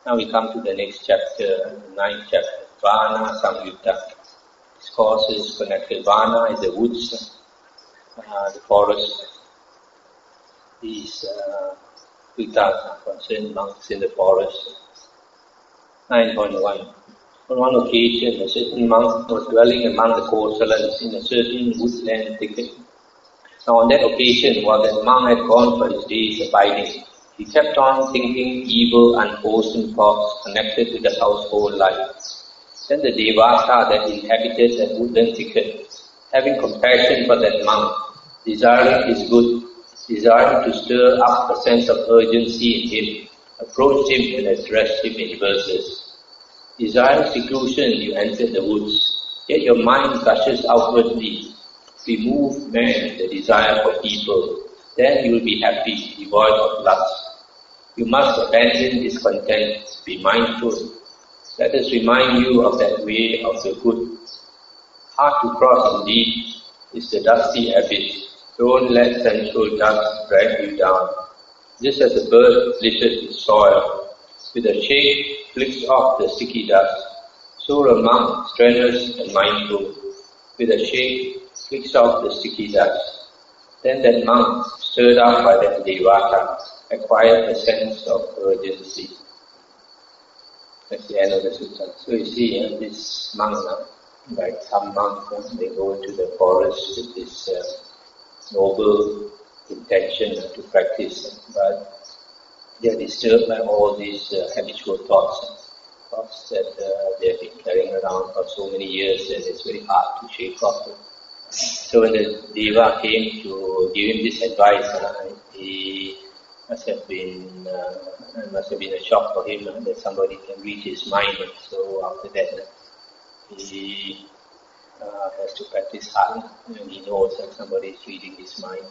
Now we come to the next chapter, ninth chapter, Vana-samyutta. This course is connected. Vana is the woods, the forest. These Vitas concerned monks in the forest. 9.1. On one occasion, a certain monk was dwelling among the Kosalas in a certain woodland thicket. Now on that occasion, while that monk had gone for his day's abiding, he kept on thinking evil, unwholesome thoughts connected with the household life. Then the Devata that inhabited that woodland thicket, having compassion for that monk, desiring his good, desiring to stir up a sense of urgency in him, approached him and addressed him in verses. Desiring seclusion, you enter the woods, yet your mind gushes outwardly. Remove, man, the desire for people, then you will be happy, devoid of lust. You must abandon discontent, be mindful. Let us remind you of that way of the good. Hard to cross indeed is the dusty abyss. Don't let sensual dust drag you down. Just as a bird litters its soil, with a shake flicks off the sticky dust, so a monk, strenuous and mindful, with a shake flicks off the sticky dust. Then that monk, stirred up by that Devata, acquired a sense of urgency. That's the end of the sutta. So you see, this monk, like some monks, they go into the forest with this noble intention to practice, but they are disturbed by all these habitual thoughts that they have been carrying around for so many years, and it's very hard to shake off. So when the Deva came to give him this advice, he must have been a shock for him that somebody can read his mind. So after that, he has to practice hard, and he knows that somebody is reading his mind.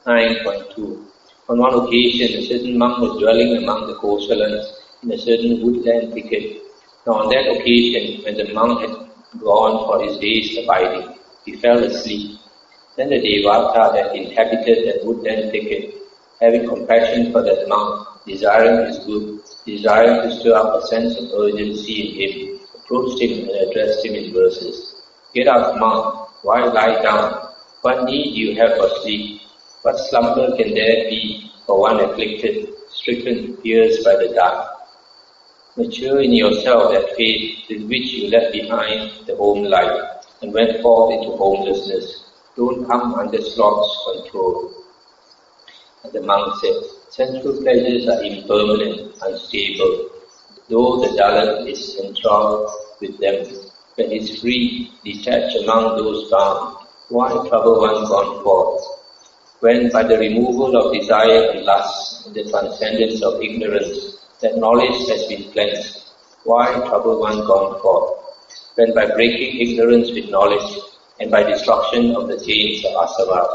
9.2. On one occasion, a certain monk was dwelling among the Kosalas in a certain woodland thicket. Now on that occasion, when the monk had gone for his day's abiding, he fell asleep. Then the Devata that inhabited that woodland thicket, having compassion for that monk, desiring his good, desiring to stir up a sense of urgency in him, approached him and addressed him in verses. Get up, monk, why lie down? What need do you have for sleep? What slumber can there be for one afflicted, stricken, pierced by the dark? Mature in yourself that faith with which you left behind the home life and went forth into homelessness. Don't come under sloth's control. And the monk said, sensual pleasures are impermanent, unstable. Though the dullard is enthralled with them, when he is free, detached among those bound, why trouble one gone forth? When by the removal of desire and lust and the transcendence of ignorance, that knowledge has been cleansed, why trouble one gone forth? When by breaking ignorance with knowledge and by destruction of the chains of asavas,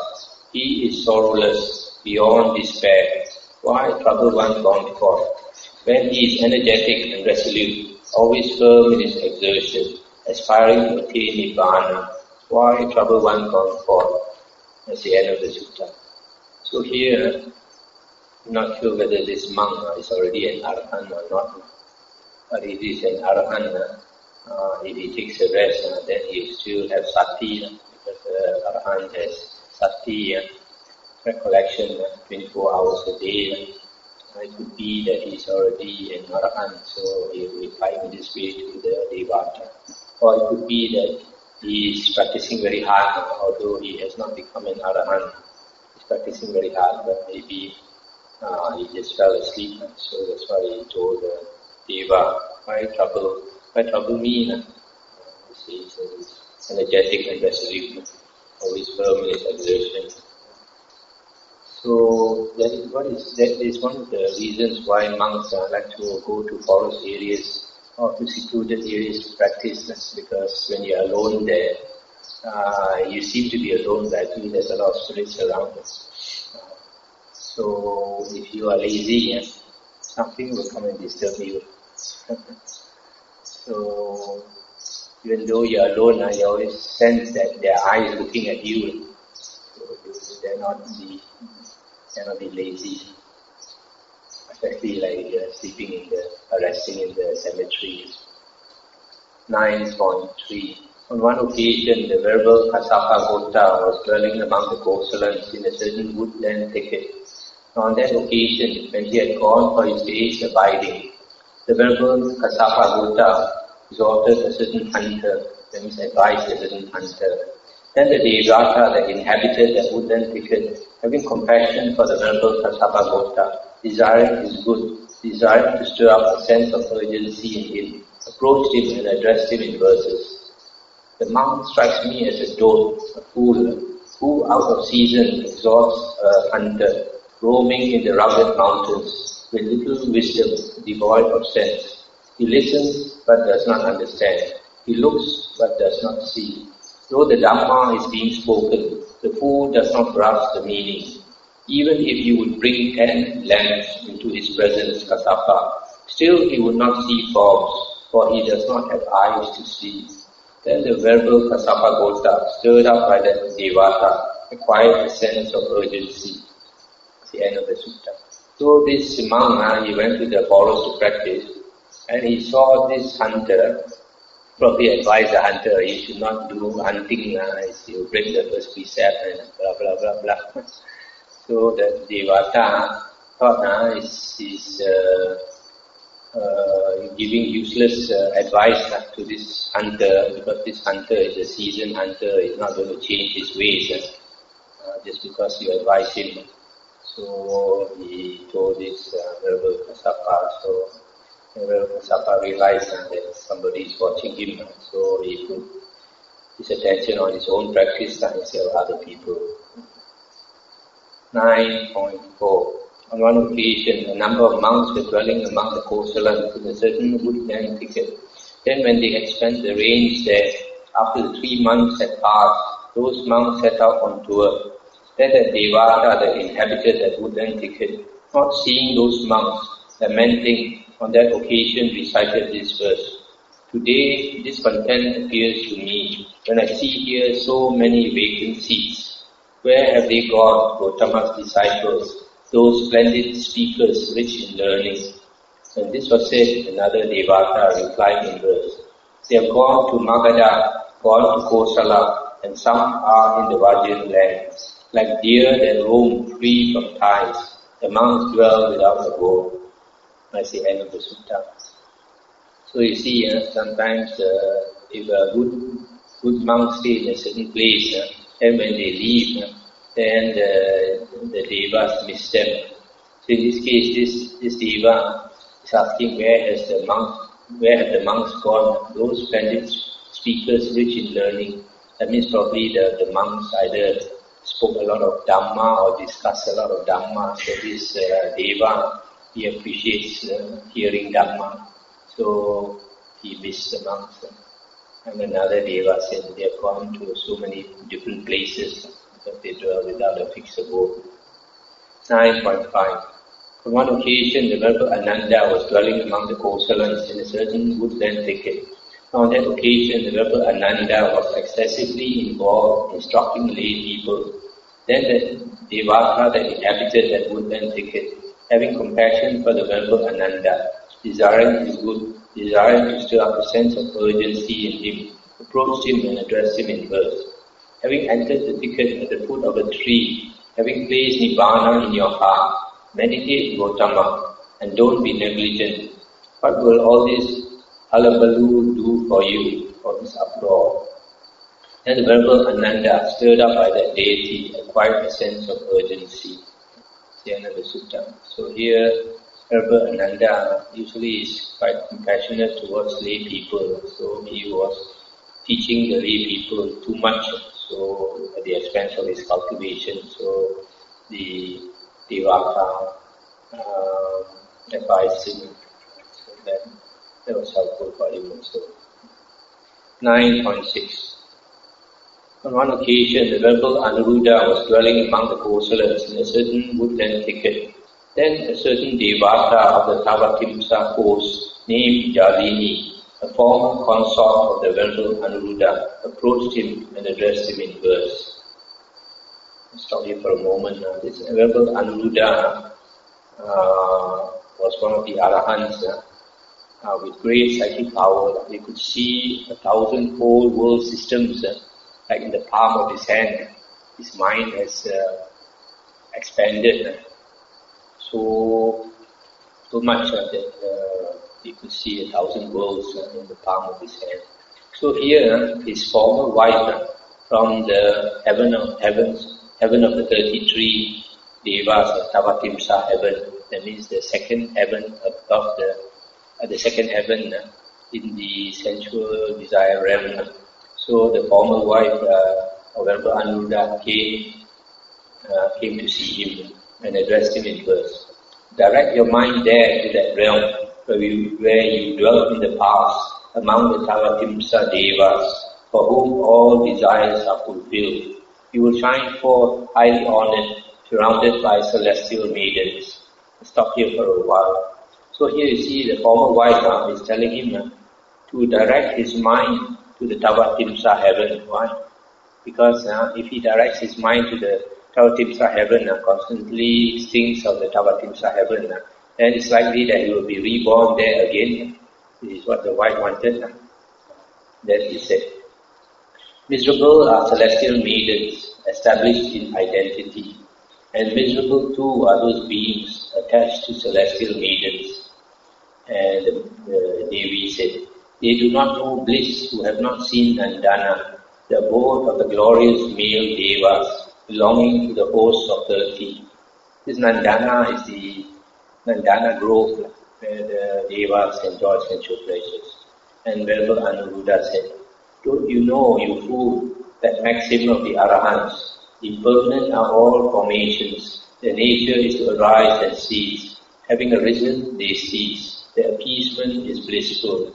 he is sorrowless, beyond despair, why trouble one gone forth? When he is energetic and resolute, always firm in his exertion, aspiring to attain Nibbana, why trouble one gone forth? That's the end of the sutta. So here, I'm not sure whether this monk is already an arahant or not. But if he is an arahant, if he takes a rest, then he still has sati, because arahant has sati, recollection 24 hours a day. It could be that he is already an arahant, so he will find his way to the Devata. Or it could be that he is practicing very hard, although he has not become an arahant. He is practicing very hard, but maybe he just fell asleep, so that's why he told the Deva, why trouble me? He is energetic and resolute, always firm in his exertion. So that is one of the reasons why monks like to go to forest areas or to secluded areas to practice, because when you are alone there, you seem to be alone, but actually there's a lot of spirits around us. So if you are lazy, something will come and disturb you. So even though you are alone, you always sense that their eye is looking at you. So you cannot be lazy. especially like sleeping in resting in the cemeteries. 9.3. On one occasion, the venerable Kassapa Gota was dwelling among the Kosalans in a certain woodland thicket. On that occasion, when he had gone for his day's abiding, the venerable Kassapa Gota exhorted a certain hunter, that means advised a certain hunter. Then the Devata that inhabited the woodland thicket, having compassion for the venerable Kassapa Gota, desiring his good, desiring to stir up a sense of urgency in him, approached him and addressed him in verses. The monk strikes me as a dolt, a fool, who out of season exhorts a hunter, roaming in the rugged mountains, with little wisdom, devoid of sense. He listens, but does not understand. He looks, but does not see. Though the Dhamma is being spoken, the fool does not grasp the meaning. Even if you would bring 10 lamps into his presence, Kassapa, still he would not see forms, for he does not have eyes to see. Then the venerable Kassapa Gota, stirred up by the Devata, acquired a sense of urgency. It's the end of the sutta. So this monk, he went to the forest to practice, and he saw this hunter, probably advised the hunter, you should not do hunting, you break the first precept, and blah blah blah blah. So the Devata thought he's giving useless advice to this hunter, because this hunter is a seasoned hunter, he's not going to change his ways just because you advise him. So he told this venerable Kassapa. So venerable Kassapa realized that somebody is watching him, so he put his attention on his own practice instead of other people. 9.4. On one occasion, a number of monks were dwelling among the Kosalans in a certain woodland thicket. Then when they had spent the rains there, after the 3 months had passed, those monks set out on tour. Then the Devata that inhabited that woodland thicket, not seeing those monks, lamenting, on that occasion recited this verse. Today, discontent appears to me, when I see here so many vacant seats. Where have they gone, Gautama's disciples? Those splendid speakers rich in learning. And this was said, another Devata replied in verse. They have gone to Magadha, gone to Kosala, and some are in the Vajjan land. Like deer that roam free from ties, the monks dwell without a goal. That's the end of the sutta. So you see, sometimes if a good monk stays in a certain place, and when they leave, then the devas miss them. So in this case, this deva is asking, where have the monks gone? Those splendid speakers rich in learning. That means probably the monks either spoke a lot of Dhamma or discussed a lot of Dhamma. So this deva, he appreciates hearing Dhamma. So he missed the monks. And another deva said they have gone to so many different places that they dwell without a fixed abode. 9.5. On one occasion, the venerable Ananda was dwelling among the Kosalans in a certain woodland thicket. On that occasion, the venerable Ananda was excessively involved instructing lay people. Then the Devata that inhabited that woodland thicket, having compassion for the venerable Ananda, desiring his good, desiring to stir up a sense of urgency in him, approached him and addressed him in verse. Having entered the thicket at the foot of a tree, having placed Nibbana in your heart, meditate Gautama and don't be negligent. What will all this hullabaloo do for you, for this uproar? Then the venerable Ananda, stirred up by that deity, acquired a sense of urgency. The end of the sutta. So here, Venerable Ananda usually is quite compassionate towards lay people. So he was teaching the lay people too much, so at the expense of his cultivation. So the Devata advised him, so that was helpful for him also. 9.6. On one occasion, the venerable Anuruddha was dwelling among the Kosalans in a certain woodland thicket. Then a certain Devata of the Tavatimsa coast, named Jalini, a former consort of the venerable Anuruddha, approached him and addressed him in verse. I'll stop here for a moment now. This venerable Anuruddha was one of the Arahants with great psychic power. He could see 1,000 whole world systems like in the palm of his hand. His mind has expanded so much that he could see 1,000 worlds in the palm of his hand. So here, his former wife from the heaven of the 33 devas, Tavatimsa heaven, that means the second heaven above the second heaven in the sensual desire realm. So the former wife, however, Anuruddha came to see him and addressed him in verse. Direct your mind there to that realm where you dwelt in the past among the Tavatimsa devas, for whom all desires are fulfilled. You will shine forth highly honored, surrounded by celestial maidens. Stop here for a while. So here you see the former wife is telling him to direct his mind to the Tavatimsa heaven. Why? Because if he directs his mind to the Tavatimsa heaven, constantly thinks of the Tavatimsa heaven, then it's likely that he will be reborn there again. This is what the wife wanted. Then he said, miserable are celestial maidens established in identity, and miserable too are those beings attached to celestial maidens. And the Devi said, they do not know bliss who have not seen Nandana, the abode of the glorious male devas, belonging to the host of 30. This Nandana is the Nandana grove where the devas enjoy sensual pleasures. And Venerable Anuruddha said, don't you know, you fool, that maxim of the Arahants, impermanent are all formations, their nature is to arise and cease. Having arisen, they cease. Their appeasement is blissful.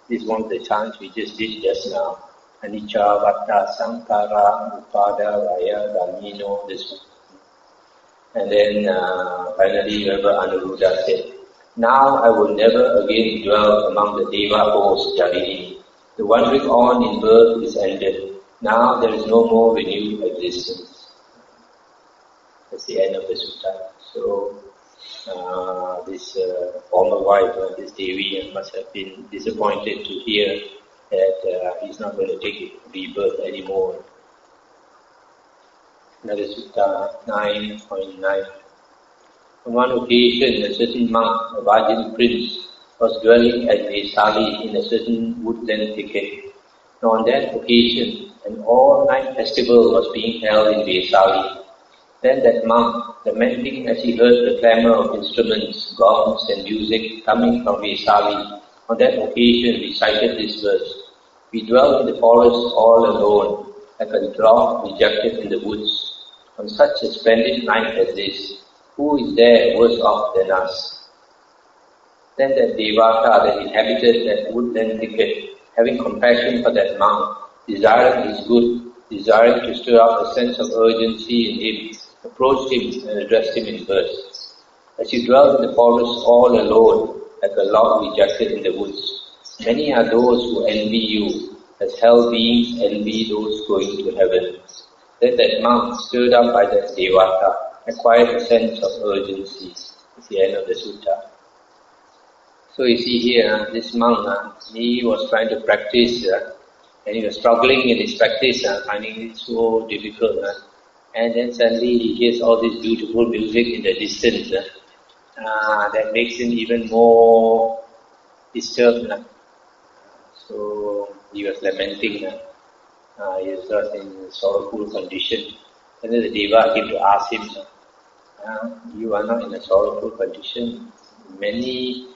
This is one of the chants we just did just now. Anicca, Vatta, Sankara, Upada, Vaya, Dhamino, this one. And then finally Venerable Anuruddha said, now I will never again dwell among the Deva host Jarini. The wandering on in birth is ended. Now there is no more renewed existence. That's the end of the sutta. So this former wife, this Devi, must have been disappointed to hear that he's not going to take rebirth anymore. Another sutta 9.9. On one occasion, a certain monk, a virgin prince, was dwelling at Vesali in a certain woodland thicket. And on that occasion, an all-night festival was being held in Vesali. Then that monk, lamenting as he heard the clamour of instruments, gongs and music coming from Vesali, on that occasion recited this verse, we dwell in the forest all alone, like a drop rejected in the woods. On such a splendid night as this, who is there worse off than us? Then that Devata that inhabited that woodland thicket, having compassion for that monk, desiring his good, desiring to stir up a sense of urgency in him, approached him and addressed him in verse. As you dwell in the forest all alone, like a log rejected in the woods, many are those who envy you, as hell beings envy those going to heaven. Then that monk, stirred up by that Devata, acquired a sense of urgency. It's the end of the sutta. So you see here, this monk, he was trying to practice, and he was struggling in his practice, finding it so difficult. And then suddenly he hears all this beautiful music in the distance. That makes him even more disturbed. So he was lamenting. He was in a sorrowful condition. And then the Deva came to ask him, you are not in a sorrowful condition. Many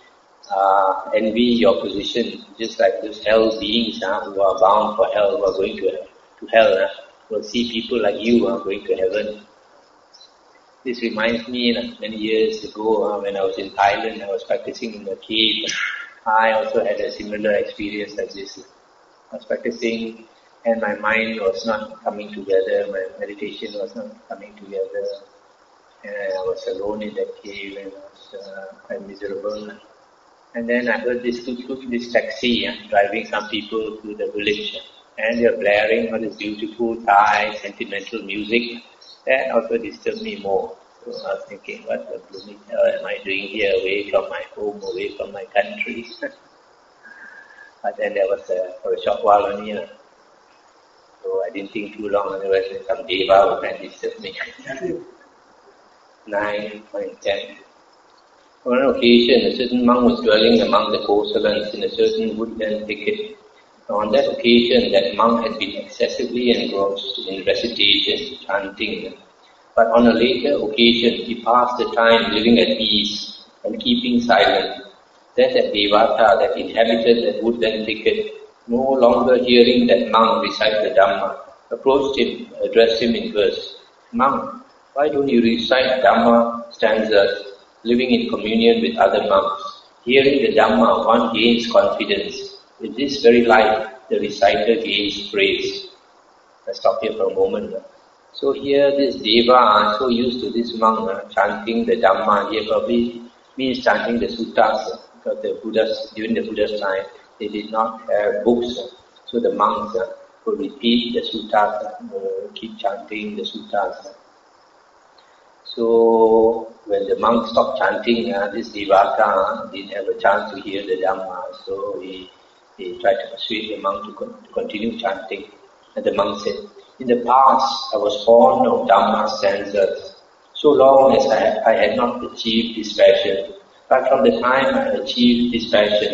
envy your position, just like those hell beings who are bound for hell, who are going to hell, will see people like you going to heaven. This reminds me, many years ago when I was in Thailand, I was practicing in a cave. I also had a similar experience like this. I was practicing and my mind was not coming together, my meditation was not coming together. And I was alone in that cave and I was quite miserable. And then I heard this taxi driving some people to the village. And they're blaring all this beautiful Thai sentimental music. That also disturbed me more. So I was thinking, what the blooming hell am I doing here, away from my home, away from my country? But then there was for a short while only, so I didn't think too long, otherwise some deva would have disturbed me. 9.10. On an occasion, a certain monk was dwelling among the Kosalans in a certain woodland thicket. On that occasion, that monk had been excessively engrossed in recitation, chanting. But on a later occasion, he passed the time living at ease and keeping silent. Then that Devata that inhabited that woodland thicket, no longer hearing that monk recite the Dhamma, approached him, addressed him in verse, "Monk, why don't you recite Dhamma stanzas, living in communion with other monks? Hearing the Dhamma, one gains confidence. With this very life, the reciter gains praise." Let's stop here for a moment. So here this Deva, so used to this monk chanting the Dhamma, here probably means chanting the suttas, because the Buddhas, during the Buddha's time, they did not have books. So the monks would repeat the suttas, keep chanting the suttas. So when the monk stopped chanting, this Devata didn't have a chance to hear the Dhamma, so he tried to persuade the monk to continue chanting. And the monk said, "In the past, I was fond of Dhamma stanzas, so long as I had not achieved this passion. But from the time I achieved this passion,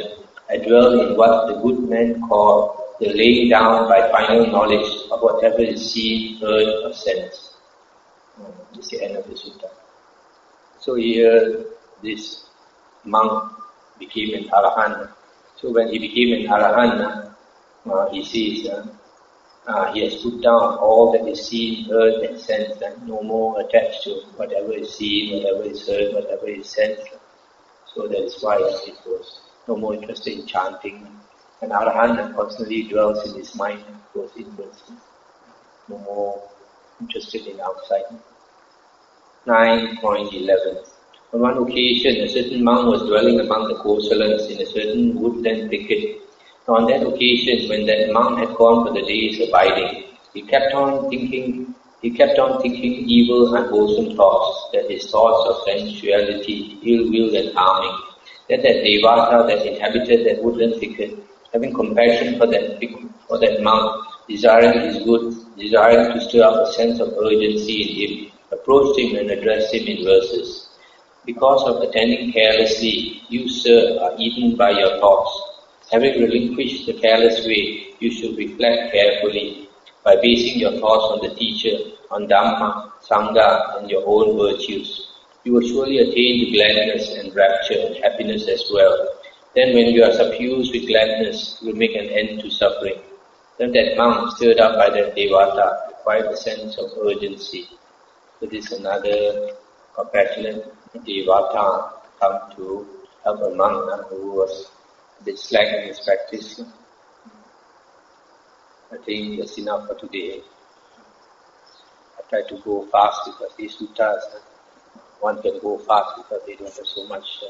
I dwell in what the good men call the laying down by final knowledge of whatever is seen, heard, or sensed." This is the end of the sutta. So here, this monk became an arahant. So when he became an arahant, he says he has put down all that is seen, heard, and sensed, and no more attached to whatever is seen, whatever is heard, whatever is sensed. So that is why it was no more interested in chanting. An arahant constantly dwells in his mind, goes inwards, no more interested in outside. 9.11. On one occasion, a certain monk was dwelling among the Kosalans in a certain woodland thicket. On that occasion, when that monk had gone for the day's abiding, he kept on thinking evil, unwholesome thoughts, that his thoughts of sensuality, ill will, and harming. Then that Devata that inhabited that woodland thicket, having compassion for that monk, desiring his good, desiring to stir up a sense of urgency in him, approached him and addressed him in verses. "Because of attending carelessly, you, sir, are eaten by your thoughts. Having relinquished the careless way, you should reflect carefully by basing your thoughts on the teacher, on Dhamma, Sangha, and your own virtues. You will surely attain to gladness and rapture and happiness as well. Then when you are suffused with gladness, you will make an end to suffering." Then that monk, stirred up by that Devata, acquired a sense of urgency. So this is another compassionate Devata come to help a monk who was a bit slack in his practice. I think that's enough for today. I try to go fast because these suttas, one can go fast because they don't have so much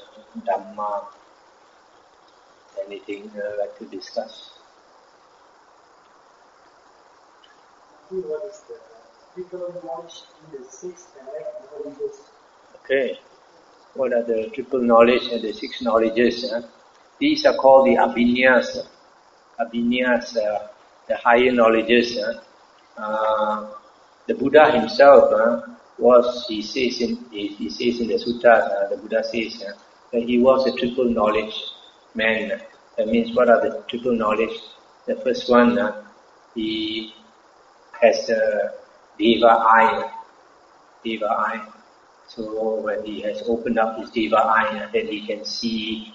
Dhamma. Anything like to discuss? What is the triple knowledge in the 6 direct knowledges? Okay. What are the triple knowledge and the 6 knowledges? These are called the abhinyas. Abhinyas, the higher knowledges. The Buddha himself he says in the sutta, the Buddha says that he was a triple knowledge man. That means what are the triple knowledge? The first one, he has a Deva eye. Deva eye. So when he has opened up his Deva eye, then he can see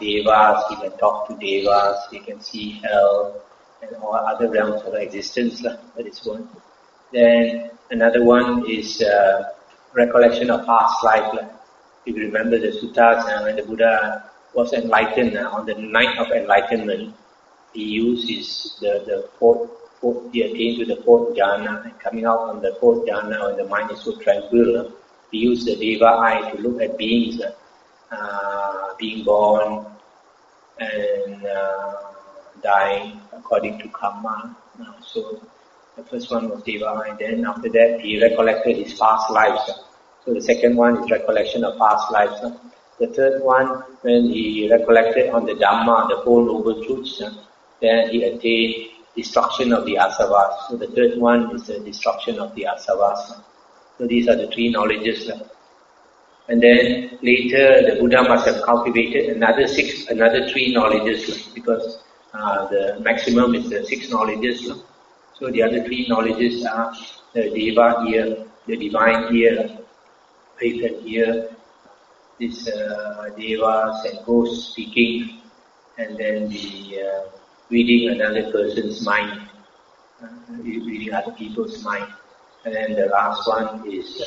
Devas, he can talk to Devas, he can see hell and all other realms of existence. That is one. Then another one is recollection of past life. If you remember the suttas, when the Buddha was enlightened, on the night of enlightenment, he used he attained to the 4th jhana, and coming out from the 4th jhana when the mind is so tranquil, he used the Deva eye to look at beings being born and dying according to karma. So the first one was Deva eye. Then after that he recollected his past lives. So the second one is recollection of past lives. The third one, when he recollected on the Dhamma, the Four Noble Truths, then he attained destruction of the asavas. So the third one is the destruction of the asavas. So these are the three knowledges. And then later the Buddha must have cultivated another three knowledges, because the maximum is the 6 knowledges. So the other 3 knowledges are the Deva ear, the divine ear, faith and ear, this Devas and ghosts speaking, and then the reading another person's mind, reading other people's mind. And then the last one is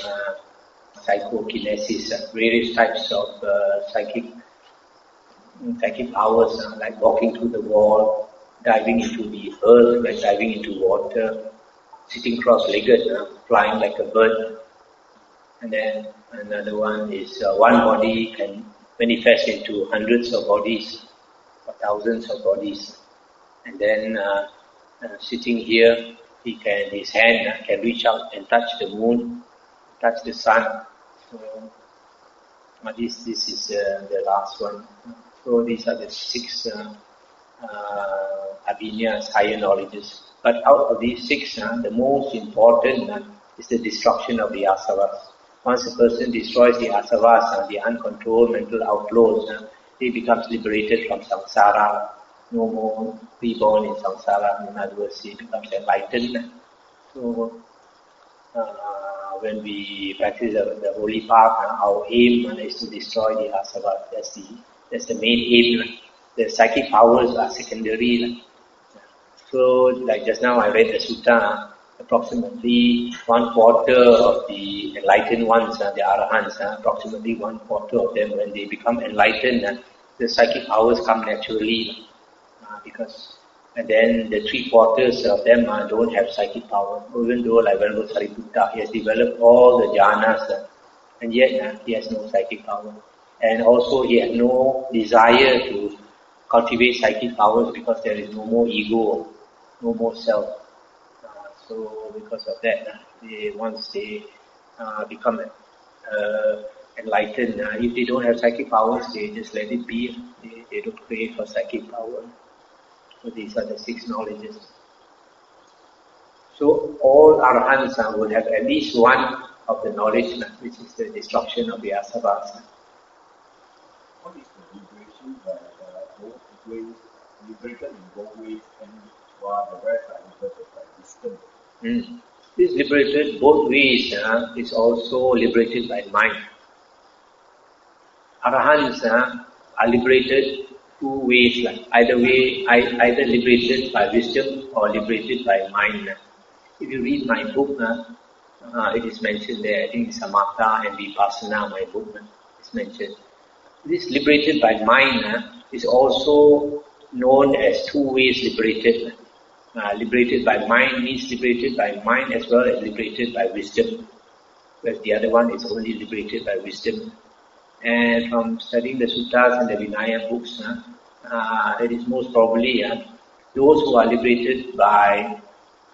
psychokinesis, various types of psychic powers, like walking through the wall, diving into the earth, like diving into water, sitting cross-legged, flying like a bird. And then another one is one body can manifest into hundreds of bodies or thousands of bodies. And then sitting here, his hand can reach out and touch the moon, touch the sun. So this is the last one. So these are the 6 abhinyas, higher knowledges. But out of these 6, the most important is the destruction of the asavas. Once a person destroys the asavas, the uncontrolled mental outflows, he becomes liberated from samsara. No more reborn in samsara. In other words, he becomes enlightened. So when we practice the holy path, our aim is to destroy the asavas. That's the main aim. The psychic powers are secondary. So, like just now I read the sutta, approximately 1/4 of the enlightened ones, the arahants, approximately 1/4 of them, when they become enlightened, the psychic powers come naturally, and then the 3/4 of them don't have psychic power, even though like Venerable Sariputta, he has developed all the jhanas, and yet he has no psychic power. And also he had no desire to cultivate psychic powers, because there is no more ego, no more self. So because of that, once they become enlightened, if they don't have psychic powers, they just let it be. They don't crave for psychic power. So these are the 6 knowledges. So all arahants would have at least one of the knowledge, which is the destruction of the asavas. What is the liberation by both ways, liberated in both ways, and while the rest are liberated by wisdom? This liberated both ways is also liberated by mind. Arahants are liberated 2 ways, either liberated by wisdom or liberated by mind. If you read my book, it is mentioned there. I think Samatha and Vipassana, my book, is mentioned. This liberated by mind is also known as 2 ways liberated. Liberated by mind means liberated by mind as well as liberated by wisdom, whereas the other one is only liberated by wisdom. And from studying the suttas and the Vinaya books, it is most probably those who are liberated by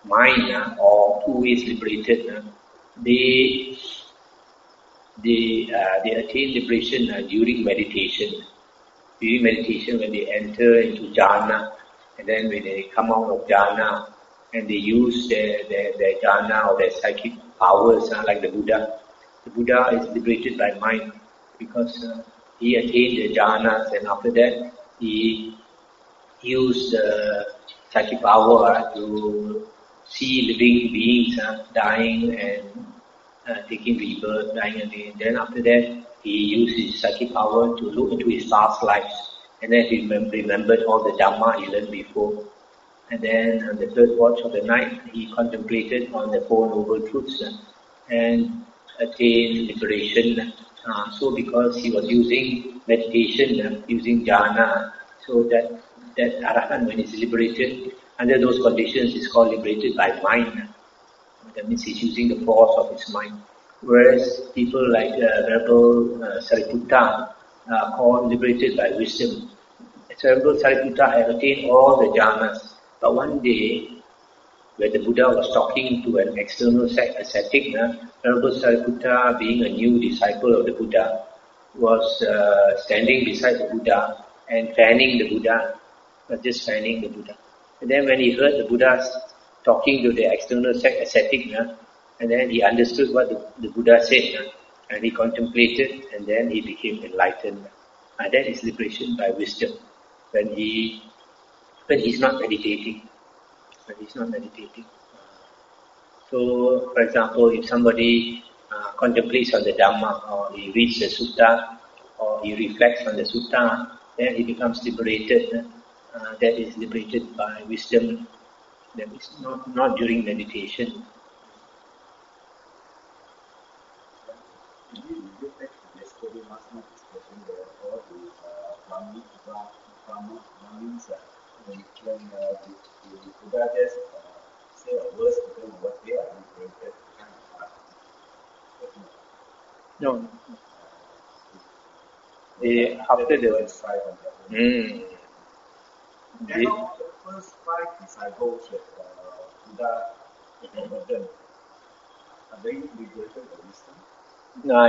mind or 2 ways liberated, they attain liberation during meditation. During meditation, when they enter into jhana, and then when they come out of jhana, and they use their jhana or their psychic powers, like the Buddha. The Buddha is liberated by mind, because he attained the jhanas, and after that he used psychic power to see living beings dying and taking rebirth, dying again. Then after that, he used his psychic power to look into his past lives, and then he remembered all the Dhamma he learned before. And then on the 3rd watch of the night, he contemplated on the 4 Noble Truths and attained liberation. So because he was using meditation, using jhana, so that arahant, when he's liberated, under those conditions, is called liberated by mind. That means he's using the force of his mind. Whereas people like Venerable Sariputta are called liberated by wisdom. Venerable Sariputta had attained all the jhanas, but one day where the Buddha was talking to an external ascetic, Venerable Sariputta, being a new disciple of the Buddha, was standing beside the Buddha and fanning the Buddha, just fanning the Buddha. And then when he heard the Buddha talking to the external ascetic, and then he understood what the Buddha said, and he contemplated, and then he became enlightened. And that is liberation by wisdom. When he's not meditating. So, for example, if somebody contemplates on the Dhamma, or he reads the Sutta, or he reflects on the Sutta, then he becomes liberated. That is liberated by wisdom. That is not during meditation. Yesterday, last night discussion there, all the Brahmins, when the Buddha just say a verse to them, what they are liberated, kind of No. After the verse 5 on that. And all the first 5 disciples that Buddha converted, are they liberated by wisdom?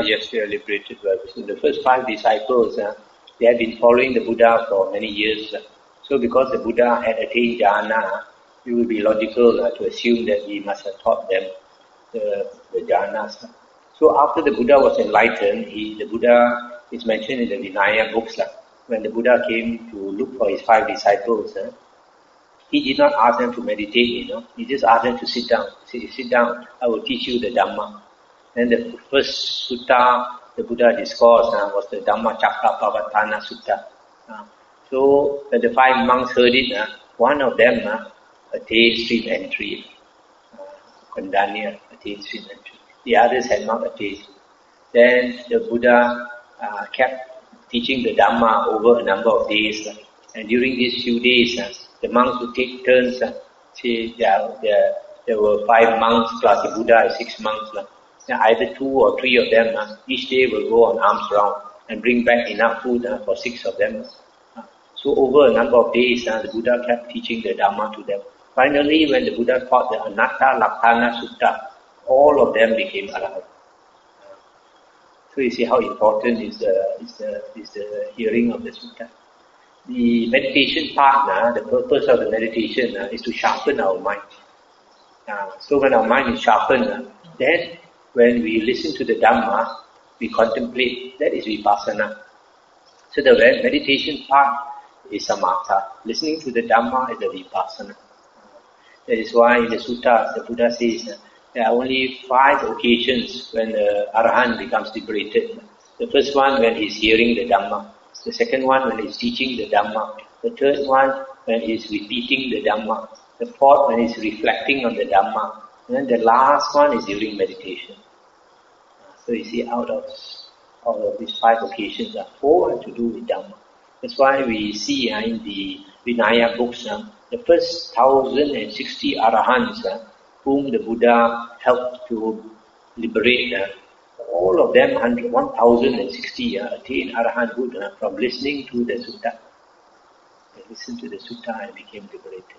Yes, they are liberated by wisdom. The first 5 disciples, they had been following the Buddha for many years. So because the Buddha had attained jhana, it would be logical to assume that he must have taught them the jhanas. So after the Buddha was enlightened, the Buddha is mentioned in the Vinaya books. When the Buddha came to look for his 5 disciples, he did not ask them to meditate, He just asked them to sit down. He said, sit down, I will teach you the Dhamma. And the first sutta the Buddha discoursed was the Dhammacakkappavattana Sutta. So when the 5 monks heard it, one of them attained stream entry. Kondanya attained stream entry. The others had not attained. Then the Buddha kept teaching the Dhamma over a number of days. And during these few days, the monks would take turns. There were 5 monks plus the Buddha, 6 monks. Either 2 or 3 of them each day will go on alms round and bring back enough food for 6 of them. So over a number of days, the Buddha kept teaching the Dhamma to them. Finally, when the Buddha taught the Anatta Lakkhana Sutta, all of them became arahant. So you see how important is the hearing of the Sutta. The meditation part, the purpose of the meditation is to sharpen our mind. So when our mind is sharpened, then when we listen to the Dhamma, we contemplate. That is vipassana. So the meditation part is samatha. Listening to the Dhamma is the vipassana. That is why in the suttas, the Buddha says there are only 5 occasions when the arahant becomes liberated. The first one when he is hearing the Dhamma. The second one when he is teaching the Dhamma. The third one when he is repeating the Dhamma. The fourth when he is reflecting on the Dhamma. And then the last one is during meditation. So you see, out of these 5 occasions, 4 have to do with Dhamma. That's why we see in the Vinaya books, the first 1,060 arahants whom the Buddha helped to liberate, all of them, 1,060 attained arahanthood from listening to the sutta. They listened to the sutta and became liberated.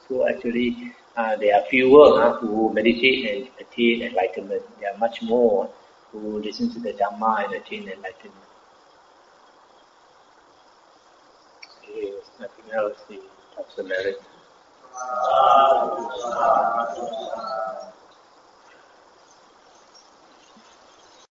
So actually, there are fewer who meditate and attain enlightenment. There are much more who listen to the Dhamma and attain enlightenment. Okay, nothing else. The talks the merit.